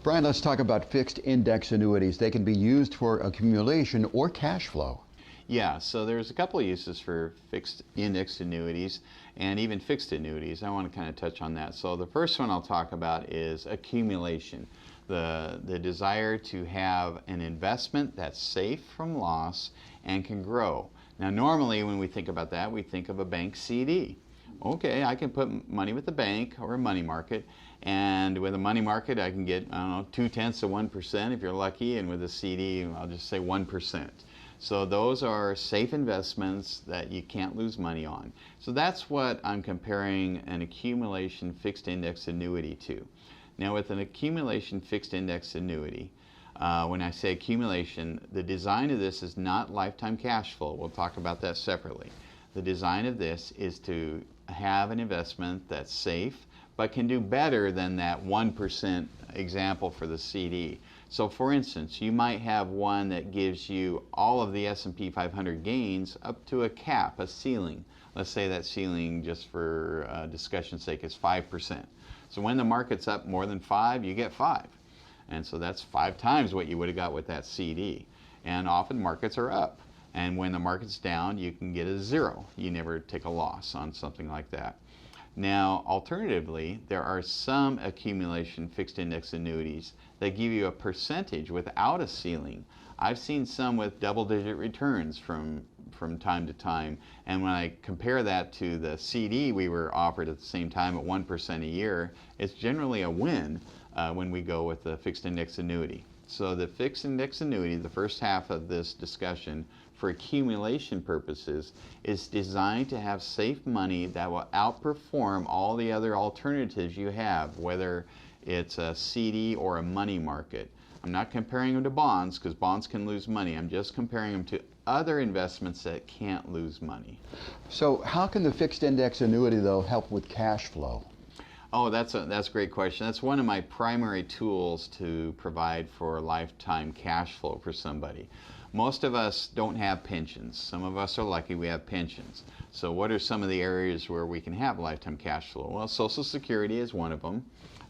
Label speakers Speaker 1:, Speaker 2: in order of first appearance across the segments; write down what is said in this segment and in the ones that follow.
Speaker 1: Brian, let's talk about fixed index annuities. They can be used for accumulation or cash flow.
Speaker 2: Yeah, so there's a couple of uses for fixed indexed annuities and even fixed annuities. I want to kind of touch on that. So the first one I'll talk about is accumulation. The desire to have an investment that's safe from loss and can grow. Now normally when we think about that, we think of a bank CD. Okay, I can put money with the bank or a money market, and with a money market I can get, I don't know, 0.2% if you're lucky, and with a CD I'll just say 1%. So those are safe investments that you can't lose money on. So that's what I'm comparing an accumulation fixed index annuity to. Now with an accumulation fixed index annuity, when I say accumulation, the design of this is not lifetime cash flow. We'll talk about that separately. The design of this is to have an investment that's safe but can do better than that 1% example for the CD. So for instance, you might have one that gives you all of the S&P 500 gains up to a cap, a ceiling. Let's say that ceiling, just for discussion's sake, is 5%. So when the market's up more than 5, you get 5. And so that's 5 times what you would have got with that CD. And often markets are up. And when the market's down, you can get a 0. You never take a loss on something like that. Now, alternatively, there are some accumulation fixed index annuities that give you a percentage without a ceiling. I've seen some with double-digit returns from time to time, and when I compare that to the CD we were offered at the same time at 1% a year, it's generally a win when we go with the fixed index annuity. So the fixed index annuity, the first half of this discussion, for accumulation purposes, is designed to have safe money that will outperform all the other alternatives you have, whether it's a CD or a money market. I'm not comparing them to bonds because bonds can lose money. I'm just comparing them to other investments that can't lose money.
Speaker 1: So how can the fixed index annuity, though, help with cash flow?
Speaker 2: Oh, that's a great question. That's one of my primary tools to provide for lifetime cash flow for somebody. Most of us don't have pensions. Some of us are lucky we have pensions. So what are some of the areas where we can have lifetime cash flow? Well, Social Security is one of them.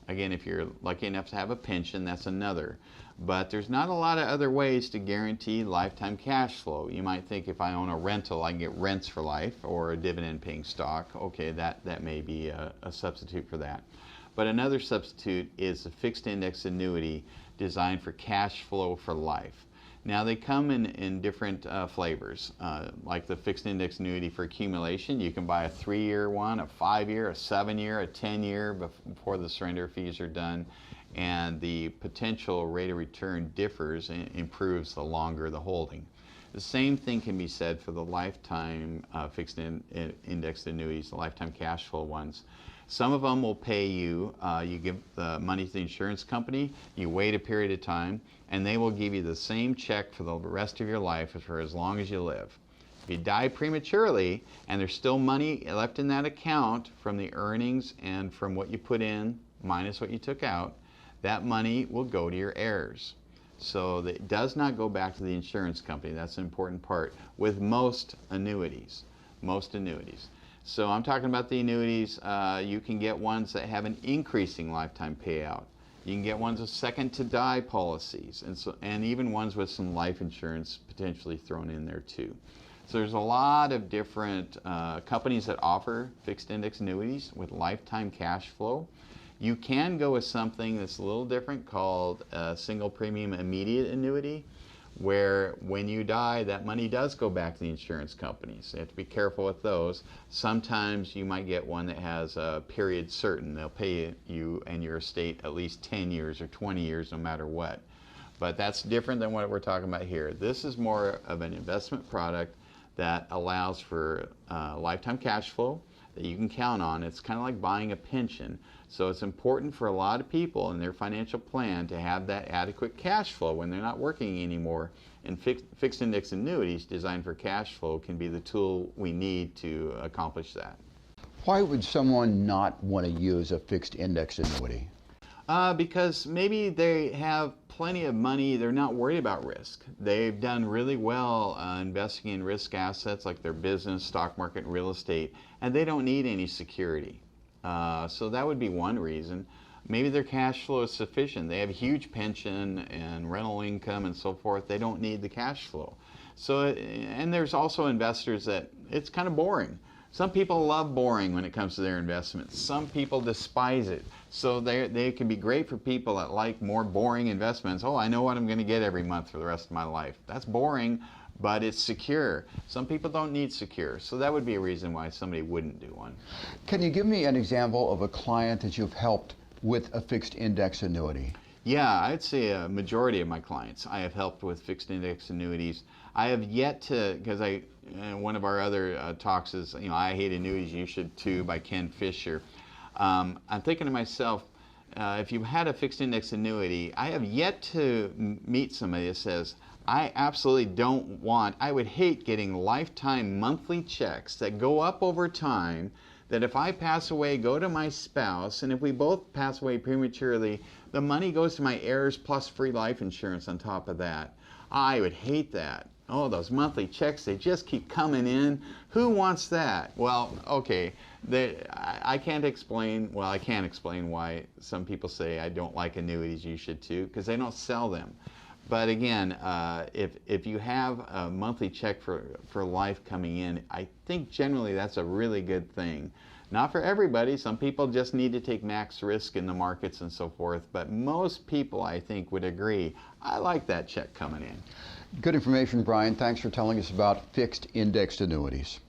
Speaker 2: Again, if you're lucky enough to have a pension, that's another. But there's not a lot of other ways to guarantee lifetime cash flow. You might think if I own a rental, I can get rents for life, or a dividend-paying stock. Okay, that may be a substitute for that. But another substitute is a fixed index annuity designed for cash flow for life. Now they come in different flavors, like the fixed index annuity for accumulation. You can buy a 3-year one, a 5-year, a 7-year, a 10-year before the surrender fees are done, and the potential rate of return differs and improves the longer the holding. The same thing can be said for the lifetime fixed index annuities, the lifetime cash flow ones. Some of them will pay you, you give the money to the insurance company, you wait a period of time, and they will give you the same check for the rest of your life for as long as you live. If you die prematurely and there's still money left in that account from the earnings and from what you put in minus what you took out, that money will go to your heirs. So that it does not go back to the insurance company. That's an important part with most annuities. Most annuities. So I'm talking about the annuities. You can get ones that have an increasing lifetime payout. You can get ones with second to die policies, and even ones with some life insurance potentially thrown in there too. So there's a lot of different companies that offer fixed index annuities with lifetime cash flow. You can go with something that's a little different called a single premium immediate annuity, where when you die, that money does go back to the insurance companies. So you have to be careful with those. Sometimes you might get one that has a period certain. They'll pay you and your estate at least 10 years or 20 years no matter what. But that's different than what we're talking about here. This is more of an investment product that allows for lifetime cash flow that you can count on. It's kind of like buying a pension. So it's important for a lot of people in their financial plan to have that adequate cash flow when they're not working anymore. And fixed index annuities designed for cash flow can be the tool we need to accomplish that.
Speaker 1: Why would someone not want to use a fixed index annuity?
Speaker 2: Because maybe they have plenty of money, they're not worried about risk. They've done really well investing in risk assets like their business, stock market, and real estate, and they don't need any security. So that would be one reason. Maybe their cash flow is sufficient. They have a huge pension and rental income and so forth. They don't need the cash flow. So, and there's also investors that it's kind of boring. Some people love boring when it comes to their investments. Some people despise it. So they can be great for people that like more boring investments. Oh, I know what I'm going to get every month for the rest of my life. That's boring, but it's secure. Some people don't need secure. So that would be a reason why somebody wouldn't do one.
Speaker 1: Can you give me an example of a client that you've helped with a fixed index annuity?
Speaker 2: Yeah, I'd say a majority of my clients I have helped with fixed index annuities. I have yet to, because one of our other talks is, I Hate Annuities, You Should Too by Ken Fisher. I'm thinking to myself, if you had a fixed index annuity, I have yet to meet somebody that says, I absolutely don't want, I would hate getting lifetime monthly checks that go up over time, that if I pass away, go to my spouse, and if we both pass away prematurely, the money goes to my heirs plus free life insurance on top of that. I would hate that. Oh, those monthly checks, they just keep coming in. Who wants that? Well, okay, I can't explain, well, I can't explain why some people say I don't like annuities, you should too, because they don't sell them. But again, if you have a monthly check for life coming in, I think generally that's a really good thing. Not for everybody. Some people just need to take max risk in the markets and so forth. But most people, I think, would agree, I like that check coming in.
Speaker 1: Good information, Brian. Thanks for telling us about fixed indexed annuities.